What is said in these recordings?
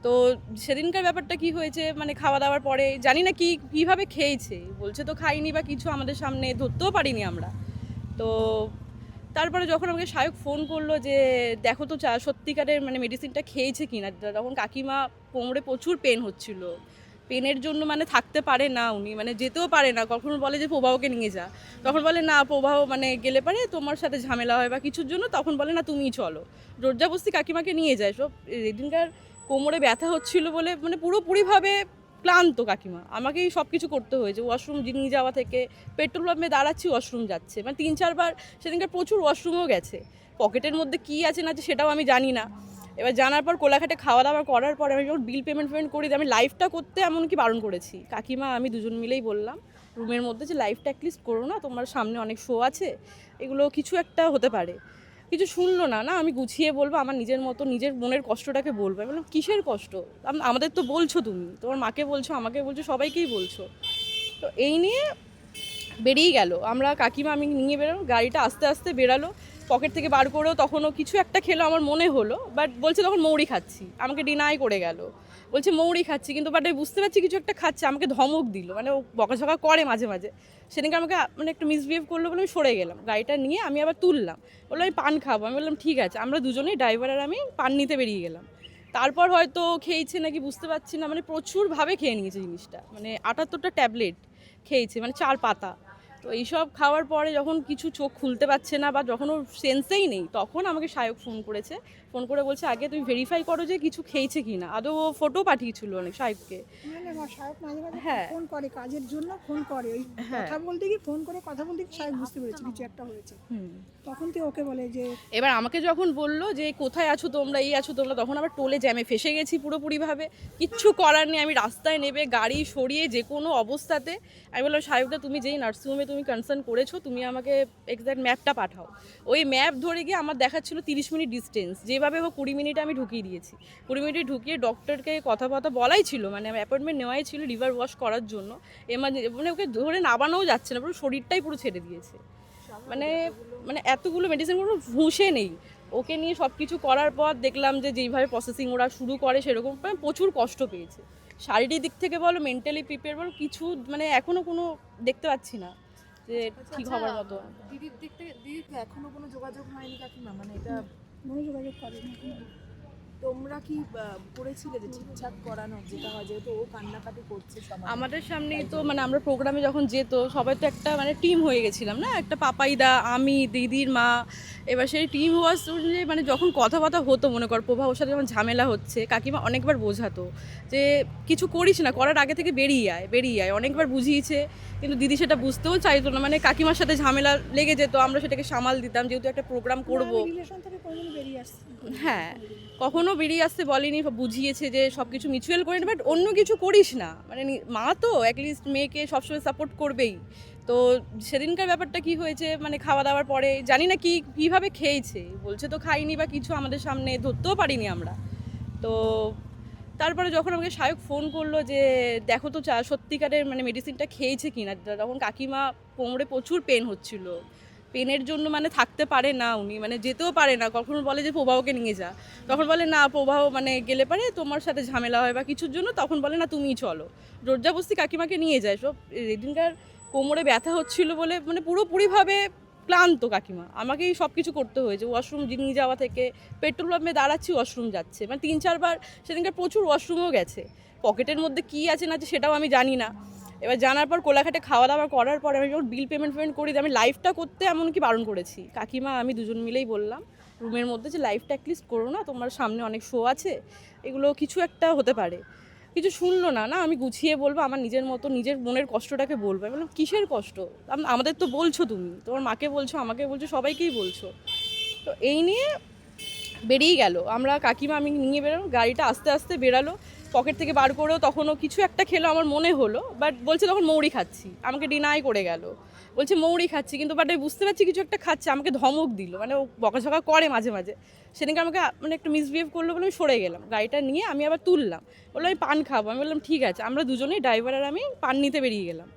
তো সেদিনকার ব্যাপারটা কি হয়েছে মানে খাওয়া দাওয়ার পরে জানি না কীভাবে খেয়েছে, বলছে তো খাইনি বা কিছু, আমাদের সামনে ধরতেও পারিনি আমরা। তো তারপরে যখন আমাকে সায়ক ফোন করলো যে দেখো তো সত্যিকারের মানে মেডিসিনটা খেয়েছে কিনা, তখন কাকিমা কোমরে প্রচুর পেন হচ্ছিল, পেনের জন্য মানে থাকতে পারে না উনি, মানে যেতেও পারে না। কখনো বলে যে প্রবাহকে নিয়ে যা, তখন বলে না প্রবাহ মানে গেলে পারে তোমার সাথে ঝামেলা হয় বা কিছুর জন্য, তখন বলে না তুমিই চলো, জোরজাবস্তি কাকিমাকে নিয়ে যায়। সব এদিনকার কোমরে ব্যথা হচ্ছিল বলে মানে পুরোপুরিভাবে ক্লান্ত কাকিমা, আমাকেই সব কিছু করতে হয়েছে, ওয়াশরুম নিয়ে যাওয়া থেকে, পেট্রোল পাম্পে দাঁড়াচ্ছি ওয়াশরুম যাচ্ছে, মানে 3-4 বার সেদিনকার প্রচুর ওয়াশরুমও গেছে। পকেটের মধ্যে কী আছে না আছে সেটাও আমি জানি না। এবার জানার পর কোলাঘাটে খাওয়া দাওয়া করার পরে আমি যখন বিল পেমেন্ট করি, আমি লাইভটা করতে এমনকি বারণ করেছি। কাকিমা আমি দুজন মিলেই বললাম রুমের মধ্যে যে লাইভটা অ্যাটলিস্ট করো না, তোমার সামনে অনেক শো আছে, এগুলো কিছু একটা হতে পারে। কিছু শুনলো না, না আমি গুছিয়ে বলবো, আমার নিজের মতো নিজের মনের কষ্টটাকে বলবো। আমি বললাম কিসের কষ্ট, আমাদের তো বলছো, তুমি তোমার মাকে বলছো, আমাকে বলছো, সবাইকেই বলছো। তো এই নিয়ে বেরিয়ে গেল, আমরা কাকিমা আমি নিয়ে বেরোনো, গাড়িটা আস্তে আস্তে বেরালো, পকেট থেকে বার করেও তখনও কিছু একটা খেলো আমার মনে হলো, বাট বলছে তখন মৌরি খাচ্ছি, আমাকে ডিনাই করে গেল, বলছে মৌরি খাচ্ছি, কিন্তু বাট আমি বুঝতে পারছি কিছু একটা খাচ্ছে, আমাকে ধমক দিল, মানে ও বকাঝকা করে মাঝে মাঝে। সেদিনকে আমাকে মানে একটু মিসবিহেভ করলো বলে আমি সরে গেলাম, গাড়িটা নিয়ে আমি আবার তুললাম, বললো আমি পান খাবো, আমি বললাম ঠিক আছে, আমরা দুজনেই ড্রাইভার আর আমি পান নিতে বেরিয়ে গেলাম। তারপর হয়তো খেয়েছে নাকি বুঝতে পারছি না, মানে প্রচুরভাবে খেয়ে নিয়েছে জিনিসটা, মানে 78টা ট্যাবলেট খেয়েছে, মানে 4 পাতা। তো এইসব খাওয়ার পরে যখন কিছু চোখ খুলতে পারছে না বা যখন ওর সেন্সেই নেই, তখন আমাকে সায়ক ফোন করেছে, ফোন করে বলছে আগে তুমি ভেরিফাই করো যে কিছু খেয়েছে কি না। আদৌ ও ফটো পাঠিয়েছিল অনেক সায়ককে। সাহেব মাঝে মাঝে হ্যাঁ ফোন করে, কাজের জন্য ফোন করে, ওই হ্যাঁ কথা বলতে গিয়ে ফোন করে কথা বলতে গিয়ে সাহেব বুঝতে পেরেছে কিছু একটা হয়েছে। তখন তুই ওকে বলে যে এবার আমাকে যখন বললো যে কোথায় আছো তোমরা, এই আছো তোমরা, তখন আবার টোলে জ্যামে ফেসে গেছি পুরোপুরিভাবে, কিচ্ছু করার নেই, আমি রাস্তায় নেবে গাড়ি সরিয়ে যে কোনো অবস্থাতে আমি বললাম সাহেবটা তুমি যেই নার্সিংহোমে তুমি কনসার্ন করেছো, তুমি আমাকে এক্স্যাক্ট ম্যাপটা পাঠাও। ওই ম্যাপ ধরে গিয়ে আমার দেখাচ্ছিল 30 মিনিট ডিস্টেন্স, যেভাবে ও 20 মিনিটে আমি ঢুকিয়ে দিয়েছি, 20 মিনিটে ঢুকিয়ে ডক্টরকে কথা বলাই ছিল, মানে অ্যাপয়েন্টমেন্ট নেওয়াই ছিল লিভার ওয়াশ করার জন্য, মানে ওকে ধরে নাবানোও যাচ্ছে না, পুরো শরীরটাই পুরো ছেড়ে দিয়েছে, মানে মানে এতগুলো মেডিসিন কোনো হুঁশে নেই। ওকে নিয়ে সব কিছু করার পর দেখলাম যে যেইভাবে প্রসেসিং ওরা শুরু করে সেরকম মানে প্রচুর কষ্ট পেয়েছে, শারীরিক দিক থেকে বলো, মেন্টালি প্রিপেয়ার বলো, কিছু মানে এখনও কোনো দেখতে পাচ্ছি না যে ঠিক হবার মতো। দিদির দিক থেকে দিদির এখনো কোনো যোগাযোগ হয়নি কাকিমা, মানে এটা কোনো যোগাযোগ করেনি। তোমরা কি করেছিলে যে ঠিকঠাক করানো, যেটা হয় যেহেতু ও কান্নাকাটি করছে সবাই আমাদের সামনেই তো মানে আমরা প্রোগ্রামে যখন যেত সবাই তো একটা মানে টিম হয়ে গেছিলাম না, একটা পাপাইদা আমি দিদির মা, এবার সেই টিম হওয়ার শুনলে মানে যখন কথাবার্তা হতো, মনে কর প্রভাবর সাথে যখন ঝামেলা হচ্ছে, কাকিমা অনেকবার বোঝাতো যে কিছু করিস না, করার আগে থেকে বেরিয়ে আয়, অনেকবার বুঝিয়েছে, কিন্তু দিদি সেটা বুঝতেও চাইতো না, মানে কাকিমার সাথে ঝামেলা লেগে যেত, আমরা সেটাকে সামাল দিতাম, যেহেতু একটা প্রোগ্রাম করবো। রিলেশন থেকে কোনোদিন বেরিয়ে আসছে? হ্যাঁ, কখনো বেরিয়ে আসতে বলেনি, বুঝিয়েছে যে সব কিছু মিউচুয়াল করে নি, বাট অন্য কিছু করিস না, মানে মা তো অ্যাটলিস্ট মেয়েকে সবসময় সাপোর্ট করবেই। তো সেদিনকার ব্যাপারটা কি হয়েছে মানে খাওয়া দাওয়ার পরে জানি না কীভাবে খেয়েছে, বলছে তো খাইনি বা কিছু, আমাদের সামনে ধরতেও পারিনি আমরা। তো তারপরে যখন আমাকে সায়ক ফোন করলো যে দেখো তো সত্যিকারের মানে মেডিসিনটা খেয়েছে কিনা, তখন কাকিমা কোমরে প্রচুর পেন হচ্ছিল, পেনের জন্য মানে থাকতে পারে না উনি, মানে যেতেও পারে না। কখনো বলে যে প্রবাহকে নিয়ে যা, তখন বলে না প্রবাহ মানে গেলে পারে তোমার সাথে ঝামেলা হয় বা কিছুর জন্য, তখন বলে না তুমিই চলো, জোরজাবস্তি কাকিমাকে নিয়ে যায়। সব এদিনকার কোমরে ব্যথা হচ্ছিল বলে মানে পুরোপুরিভাবে ক্লান্ত কাকিমা, আমাকেই সব কিছু করতে হয়েছে, ওয়াশরুম নিয়ে যাওয়া থেকে, পেট্রোল পাম্পে দাঁড়াচ্ছি ওয়াশরুম যাচ্ছে, মানে 3-4 বার সেদিনকার প্রচুর ওয়াশরুমও গেছে। পকেটের মধ্যে কী আছে না আছে সেটাও আমি জানি না। এবার জানার পর কোলাঘাটে খাওয়া দাওয়া করার পরে আমি যখন বিল পেমেন্ট করি, আমি লাইভটা করতে এমনকি বারণ করেছি। কাকিমা আমি দুজন মিলেই বললাম রুমের মধ্যে যে লাইভটা অ্যাটলিস্ট করো না, তোমার সামনে অনেক শো আছে, এগুলো কিছু একটা হতে পারে। কিছু শুনলো না, না আমি গুছিয়ে বলবো, আমার নিজের মতো নিজের মনের কষ্টটাকে বলবো। আমি বললাম কিসের কষ্ট, আমাদের তো বলছো, তুমি তোমার মাকে বলছো, আমাকে বলছো, সবাইকেই বলছো। তো এই নিয়ে বেরিয়ে গেল, আমরা কাকিমা আমি নিয়ে বেরোনো, গাড়িটা আস্তে আস্তে বেরালো, পকেট থেকে বার করেও তখনও কিছু একটা খেলো আমার মনে হলো, বাট বলছে তখন মৌরি খাচ্ছি, আমাকে ডিনাই করে গেল, বলছে মৌরি খাচ্ছি, কিন্তু বাট আমি বুঝতে পারছি কিছু একটা খাচ্ছে, আমাকে ধমক দিল, মানে ও বকাঝকা করে মাঝে মাঝে। সেদিনকে আমাকে মানে একটু মিসবিহেভ করলো বলে আমি সরে গেলাম, গাড়িটা নিয়ে আমি আবার তুললাম, বললো আমি পান খাবো, আমি বললাম ঠিক আছে, আমরা দুজনেই ড্রাইভার আর আমি পান নিতে বেরিয়ে গেলাম।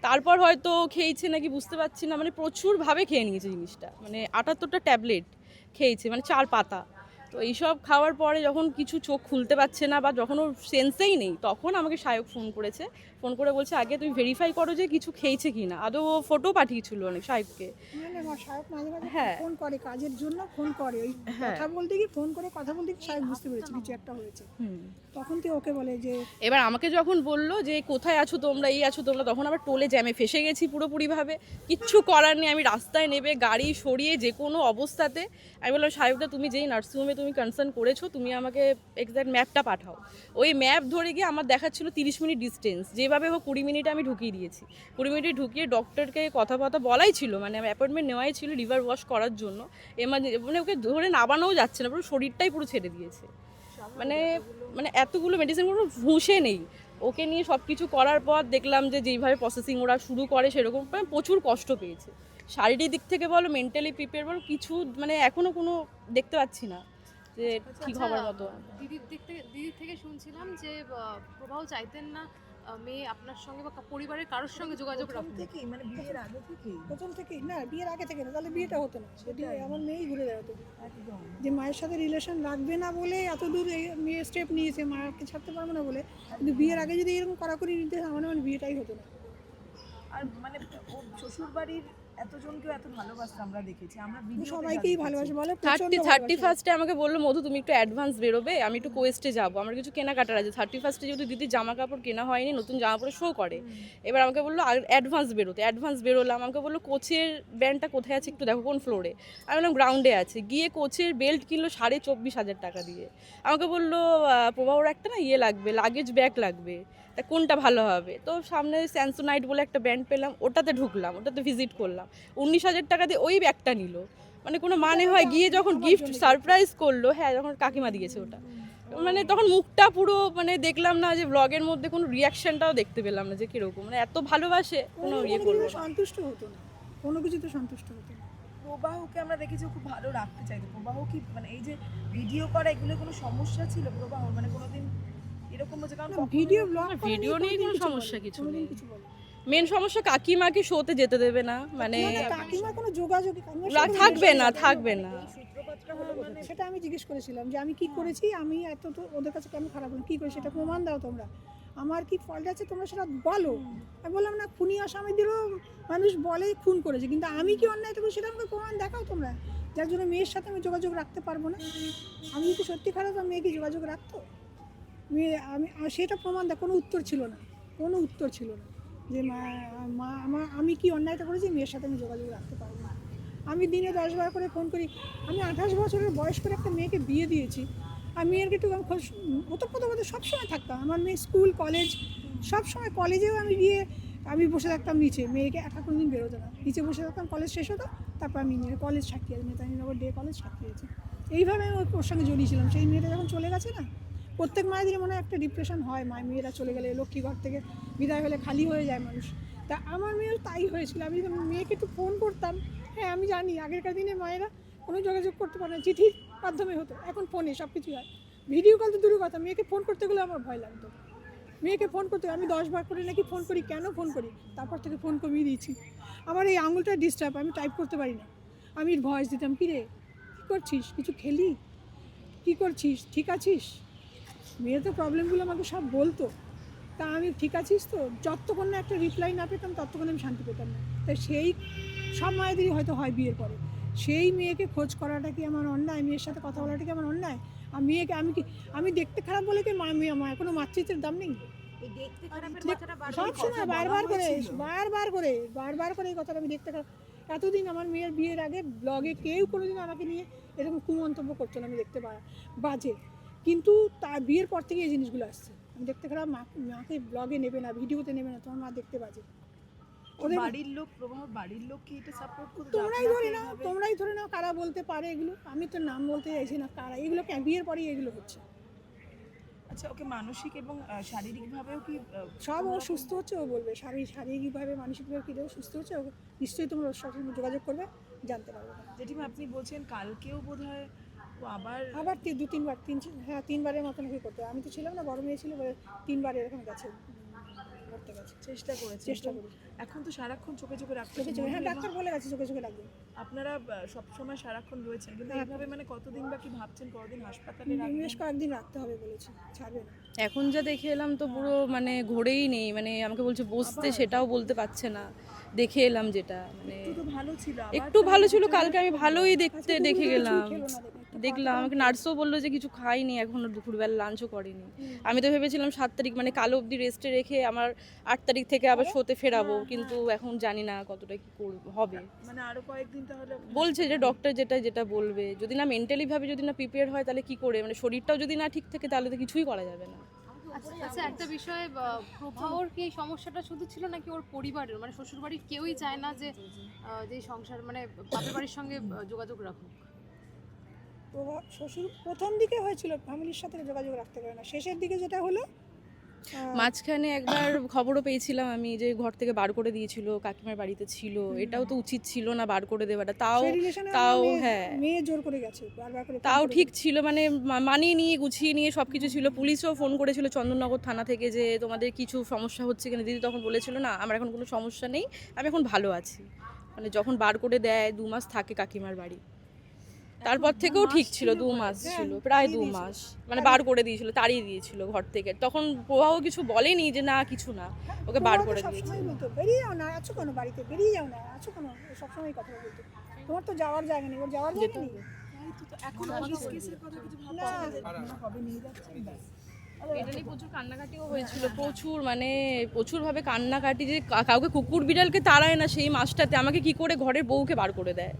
তারপর হয়তো খেয়েছে নাকি বুঝতে পারছি না, মানে প্রচুরভাবে খেয়ে নিয়েছে জিনিসটা, মানে 78টা ট্যাবলেট খেয়েছে, মানে 4 পাতা। তো এইসব খাওয়ার পরে যখন কিছু চোখ খুলতে পারছে না বা যখন ওর সেন্সেই নেই, তখন আমাকে সায়ক ফোন করেছে। ফোন করে বলছে আগে তুমি ভেরিফাই করো যে কিছু খেয়েছে কি না। আদৌ ও ফটো পাঠিয়েছিল অনেক সায়ককে। মানে আমার সাহেব মাঝে মাঝে হ্যাঁ। ফোন করে, কাজের জন্য ফোন করে, ওই হ্যাঁ। কথা বলতে গিয়ে ফোন করে কথা বলতে গিয়ে সাহেব বুঝতে পেরেছে কিছু একটা হয়েছে। তখন তুই ওকে বলে যে এবার আমাকে যখন বললো যে কোথায় আছো তোমরা, এই আছো তোমরা, তখন আবার টোলে জ্যামে ফেসে গেছি পুরোপুরিভাবে। কিচ্ছু করার নেই, আমি রাস্তায় নেবে গাড়ি সরিয়ে যে কোনো অবস্থাতে আমি বললাম সাহেবদা তুমি যেই নার্সিংহোমে তুমি কনসার্ন করেছো তুমি আমাকে এক্স্যাক্ট ম্যাপটা পাঠাও। ওই ম্যাপ ধরে গিয়ে আমার দেখাচ্ছিল 30 মিনিট ডিস্টেন্স, যেভাবে হোক 20 মিনিটে আমি ঢুকিয়ে দিয়েছি। 20 মিনিটে ঢুকিয়ে ডক্টরকে কথাবার্তা বলাই ছিল, মানে অ্যাপয়েন্টমেন্ট নেওয়াই ছিল লিভার ওয়াশ করার জন্য। মানে ওকে ধরে নাবানোও যাচ্ছে না, পুরো শরীরটাই পুরো ছেড়ে দিয়েছে। মানে মানে এতগুলো মেডিসিন কোনো হুঁশে নেই। ওকে নিয়ে সব কিছু করার পর দেখলাম যে যেইভাবে প্রসেসিং ওরা শুরু করে সেরকম প্রচুর কষ্ট পেয়েছে। শারীরিক দিক থেকে বলো, মেন্টালি প্রিপেয়ার বলো, কিছু মানে এখনও কোনো দেখতে পাচ্ছি না যে ঠিক হবার মতো। দিদির থেকে শুনছিলাম যে প্রভাও চাইতেন না মেয়ে আপনার সঙ্গে বা পরিবারের কারোর সঙ্গে যোগাযোগ রাখুন। থেকেই মানে বিয়ের আগে থেকেই প্রথম থেকেই না, বিয়ের আগে থেকে না, তাহলে বিয়েটা হতো না। যদি আমার মেয়েই ঘুরে বেড়াতো একদম যে মায়ের সাথে রিলেশন রাখবে না বলে এত দূর মেয়ে স্টেপ নিয়েছে, মাকে ছাড়তে পারবে না বলে। কিন্তু বিয়ের আগে যদি এরকম কড়াকড়ি নিতে আমার মানে বিয়েটাই হতো না। আর মানে ওর শ্বশুর বাড়ির এতজনকেও এত ভালোবাসতে আমরা দেখেছি, আমরা ভিডিওতে সবাইকেই ভালোবাসে বলে, 31st আমাকে বললো মধু তুমি একটু অ্যাডভান্স বেরোবে, আমি একটু কোয়েস্টে যাবো, আমার কিছু কেনাকাটার আছে। 31st যেহেতু দিদির জামা কাপড় কেনা হয়নি, নতুন জামা কাপড় শো করে। এবার আমাকে বললো অ্যাডভান্স বেরোতে, অ্যাডভান্স বেরোলাম। আমাকে বললো কোচের ব্যান্ডটা কোথায় আছে একটু দেখো, কোন ফ্লোরে। আমি বললাম গ্রাউন্ডে আছে। গিয়ে কোচের বেল্ট কিনলো 24,500 টাকা দিয়ে। আমাকে বললো প্রভাবর একটা না ইয়ে লাগবে, লাগেজ ব্যাগ লাগবে, তা কোনটা ভালো হবে। তো সামনে স্যামসোনাইট বলে একটা ব্যান্ড পেলাম, ওটাতে ঢুকলাম, ওটাতে ভিজিট করলাম। 19,000 টাকা দিয়ে ওই ব্যাগটা নিল, মানে কোনো মানে হয়। গিয়ে যখন গিফট সারপ্রাইজ করলো, হ্যাঁ যখন কাকিমা দিয়েছে ওটা, মানে তখন মুখটা পুরো মানে দেখলাম না যে ব্লগের মধ্যে কোনো রিয়াকশনটাও দেখতে পেলাম না যে কিরকম, মানে এত ভালোবাসে কোনো ইয়ে করবো না। সন্তুষ্ট হতো না, কোনো কিছুতে সন্তুষ্ট হতো না। প্রবাহকে আমরা দেখেছি খুব ভালো রাখতে চাইতো। প্রবাহ কি মানে এই যে ভিডিও করা এগুলো কোনো সমস্যা ছিল প্রবাহ, মানে কোনোদিন এরকম হচ্ছে? কারণ ভিডিও ব্লগ ভিডিও নিয়ে কোনো সমস্যা কিছু নেই। কিছু বলে মেন সমস্যা কাকিমাকে শোতে যেতে দেবে না, মানে কাকিমার কোনো যোগাযোগ থাকবে না, থাকবে না। সেটা আমি জিজ্ঞেস করেছিলাম যে আমি কি করেছি, আমি এত তো ওদের কাছে কেন খারাপ হলাম, কি করে সেটা প্রমাণ দাও তোমরা, আমার কি ফল্ট আছে তোমরা সেটা বলো। আমি বললাম না, খুনি আসামিদেরও মানুষ বলে খুন করেছে, কিন্তু আমি কি অন্যায়টা করি সেটা আমাকে প্রমাণ দেখাও তোমরা, যার জন্য মেয়ের সাথে আমি যোগাযোগ রাখতে পারবো না। আমি যদি সত্যি খারাপ, আমি মেয়ে কি যোগাযোগ রাখতো? মেয়ে আমি সেটা প্রমাণ দেয়, কোনো উত্তর ছিল না, কোনো উত্তর ছিল না যে মা আমি কি অন্যায়টা করেছি, মেয়ের সাথে আমি যোগাযোগ রাখতে পারবো না। আমি দিনে 10 বার করে ফোন করি। আমি 28 বছরের বয়স করে একটা মেয়েকে বিয়ে দিয়েছি, আর মেয়ের একটু ওতপ্রোতভাবে সবসময় থাকতাম। আমার মেয়ে স্কুল কলেজ সবসময়, কলেজেও আমি গিয়ে আমি বসে থাকতাম নিচে, মেয়েকে একা কোনো দিন বেরোতো না, নিচে বসে থাকতাম, কলেজ শেষ হতো তারপর আমি কলেজ সাক্ষী আছে, নেতাজিনগর ডে কলেজ সাক্ষী আছে। এইভাবে আমি ওর সঙ্গে জড়িয়েছিলাম। সেই মেয়েটা যখন চলে গেছে না, প্রত্যেক মায়েদেরই মনে হয় একটা ডিপ্রেশন হয়, মেয়েরা চলে গেলে, লক্ষ্মী ঘর থেকে বিদায় হলে খালি হয়ে যায় মানুষ। তা আমার মেয়েও তাই হয়েছিল। আমি যখন মেয়েকে একটু ফোন করতাম, হ্যাঁ আমি জানি আগেরকার দিনে মায়েরা কোনো যোগাযোগ করতে পারে না, চিঠির মাধ্যমে হতো, এখন ফোনে সব কিছুই হয়। ভিডিও কল তো দূরের কথা, মেয়েকে ফোন করতে গেলে আমার ভয় লাগতো। মেয়েকে ফোন করতে আমি 10 বার করে নাকি ফোন করি, কেন ফোন করি, তারপর থেকে ফোন কমিয়ে দিয়েছি। আমার এই আঙুলটা ডিস্টার্ব, আমি টাইপ করতে পারি না। আমি ভয়েস দিতাম, কী রে কী করছিস, কিছু খেলি, কী করছিস, ঠিক আছিস। মেয়ের তো প্রবলেমগুলো আমাকে সব বলতো, তা আমি ঠিক আছিস তো, যতক্ষণ না একটা রিপ্লাই না পেতাম ততক্ষণ আমি শান্তি পেতাম না। তাই সেই সব মায়েদেরই হয়তো হয় বিয়ের পরে, সেই মেয়েকে খোঁজ করাটা কি আমার অন্যায়, মেয়ের সাথে কথা বলাটা কি আমার অন্যায়? আর মেয়েকে আমি দেখতে খারাপ বলে কি মেয়ে কোনো মাতৃত্বের দাম নেই? সবসময় বারবার করে এই কথাটা, আমি দেখতে খারাপ। এতদিন আমার মেয়ের বিয়ের আগে ব্লগে কেউ কোনোদিন আমাকে নিয়ে এরকম কুমন্তব্য করতো না, আমি দেখতে বাজে। কিন্তু তার বিয়ের পর থেকে এই জিনিসগুলো আসছে, আমি দেখতে খারাপ, মাকে ব্লগে নেবে না, ভিডিওতে নেবে না, তোমার মা দেখতে বাজে। ওদের বাড়ির লোক, প্রভাব বাড়ির লোক কি এটা সাপোর্ট করতে? তোমরাই ধরে নাও কারা বলতে পারে এগুলো, আমি তো নাম বলতে চাইছি না কারা, এগুলো বিয়ের পরেই এগুলো হচ্ছে। আচ্ছা, ওকে মানসিক এবং শারীরিকভাবেও কি সব ও সুস্থ হচ্ছে, ও বলবে শারীরিকভাবে মানসিকভাবে কী সুস্থ হচ্ছে, ও নিশ্চয়ই তোমরা ওর সাথে যোগাযোগ করবে, জানতে পারবে। যেটিমা আপনি বলছেন কালকেও বোধহয় ও আবার 3-4 বার 3বারের মতো নাকি করতে, আমি তো ছিলাম না, বড় মেয়ে ছিল, 3বার এরকম গেছে করতে গেছে, চেষ্টা করেছে চেষ্টা করেছে। এখন তো সারাক্ষণ চোখে চোখে রাখতে চোখে চোখে, হ্যাঁ ডাক্তার বলে গেছে চোখে চোখে রাখবেন। আপনারা সবসময় সারাক্ষণ রয়েছেন, কিন্তু হ্যাঁ। এইভাবে মানে কতদিন বা কি ভাবছেন, কতদিন হাসপাতালে বেশ কয়েকদিন রাখতে হবে বলেছে, ছাড়বে না। এখন যা দেখে এলাম তো পুরো মানে ঘোরেই নেই, মানে আমাকে বলছে বসতে, সেটাও বলতে পারছে না। দেখে এলাম যেটা মানে একটু তো ভালো ছিল, আবার একটু ভালো ছিল, কালকে আমি ভালোই দেখতে আজকে দেখে দুপুরে গেলাম, কিছুই খেলো না দেখে, একটু দেখলাম। আমাকে নার্সও বললো যে কিছু খাইনি এখনো, দুপুরবেলা লাঞ্চও করিনি। আমি তো ভেবেছিলাম 7 তারিখ মানে কাল অবধি রেস্টে রেখে আমার 8 তারিখ থেকে আবার শোতে ফেরাবো, কিন্তু এখন জানি না কতটা কি হবে। মানে আরো কয়েকদিন তাহলে বলছে যে ডক্টর যেটা বলবে, যদি না মেন্টালি ভাবে যদি না প্রিপেয়ার হয় তাহলে কি করে, মানে শরীরটাও যদি না ঠিক থাকে তাহলে তো কিছুই করা যাবে না। আচ্ছা, একটা বিষয়ে প্রভাবর কি এই সমস্যাটা শুধু ছিল নাকি ওর পরিবারের, মানে শ্বশুরবাড়ির কেউই চায় না যে যে সংসার মানে বাপের বাড়ির সঙ্গে যোগাযোগ রাখুক? শ্বশুর প্রথম দিকে হয়েছিল ফ্যামিলির সাথে যোগাযোগ রাখতে পারে না, শেষের দিকে যেটা হলো মাঝখানে একবার খবরও পেয়েছিলাম আমি যে ঘর থেকে বার করে দিয়েছিল, কাকিমার বাড়িতে ছিল, এটাও তো উচিত ছিল না বার করে দেওয়াটা। তাও সেই রিলেশনে তাও হ্যাঁ, মেয়ে জোর করে গেছে, বারবার করে তাও ঠিক ছিল, মানে মানিয়ে নিয়ে গুছিয়ে নিয়ে সব কিছু ছিল। পুলিশও ফোন করেছিল চন্দননগর থানা থেকে যে তোমাদের কিছু সমস্যা হচ্ছে কিনা। দিদি তখন বলেছিল না আমার এখন কোনো সমস্যা নেই, আমি এখন ভালো আছি। মানে যখন বার করে দেয় 2 মাস থাকে কাকিমার বাড়ি, তারপর থেকেও ঠিক ছিল, 2 মাস ছিল, প্রায় 2 মাস মানে বার করে দিয়েছিল, তাড়িয়ে দিয়েছিল ঘর থেকে। তখন প্রভাও কিছু বলেনি যে না কিছু না, ওকে বার করে দিয়েছিল। সবসময় বলতো বেরিয়ে যাও না, আছো কেন বাড়িতে, বেরিয়ে যাও না, আছো কেন, সবসময় কথা বলতো। তোমার তো যাওয়ার জায়গা নেই, ওর যাওয়ার জায়গা নেই। এখন পুলিশ কেসের কথা কিছু ভাবছেন যে কবে নিয়ে যাচ্ছেন? ব্যাস। এটা নিয়ে প্রচুর কান্নাকাটিও হয়েছিল, প্রচুর মানে প্রচুরভাবে কান্নাকাটি, যে কাউকে কুকুর বিড়ালকে তাড়ায় না সেই মাসটাতে আমাকে কি করে ঘরের বউকে বার করে দেয়,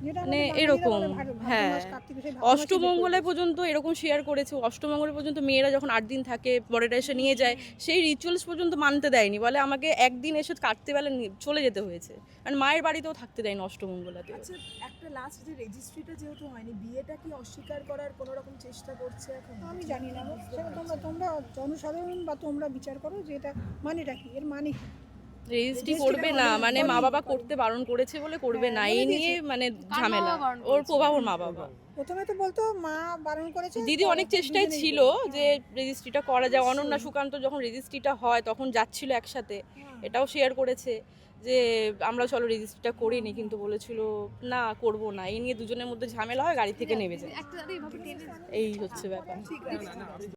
যেটা মানে আমাদের বাঙালিরা এরকম। বলে ভাদ্র হ্যাঁ, মাস, কার্তিক মাসে ভাদ্র মাসে অষ্টমঙ্গলায় পর্যন্ত এরকম শেয়ার করেছে। অষ্টমঙ্গলে পর্যন্ত মেয়েরা যখন 8 দিন থাকে বরেরা এসে নিয়ে যায়, সেই রিচুয়ালস পর্যন্ত মানতে দেয়নি, বলে আমাকে একদিন এসে কাটতে বেলা চলে যেতে হয়েছে, আর মায়ের বাড়িতেও থাকতে দেয়নি অষ্টমঙ্গলাতে। আচ্ছা, একটা লাস্ট যে রেজিস্ট্রিটা যেহেতু হয়নি, বিয়েটা কি অস্বীকার করার কোনো রকম চেষ্টা করছে এখন? আমি জানি না, সেটা তোমরা জনসাধারণ বা তোমরা বিচার করো যে এটা মানেটা কি, এর মানে কি। রেজিস্ট্রি করবে না মানে মা বাবা করতে বারণ করেছে বলে করবে না, এই নিয়ে মানে ঝামেলা। ওর প্রভাবর মা বাবা প্রথমে তো বলতো মা বারণ করেছে, দিদি অনেক চেষ্টায় ছিল যে রেজিস্ট্রিটা করা যায়। অনন্যা সুকান্ত যখন রেজিস্ট্রিটা হয় তখন যাচ্ছিল একসাথে, এটাও শেয়ার করেছে যে আমরা চলো রেজিস্ট্রিটা করিনি, কিন্তু বলেছিল না করব না। এই নিয়ে দুজনের মধ্যে ঝামেলা হয়, গাড়ি থেকে নেমে যায়, একটা এইভাবে টেনে এই হচ্ছে ব্যাপার। ঠিক আছে।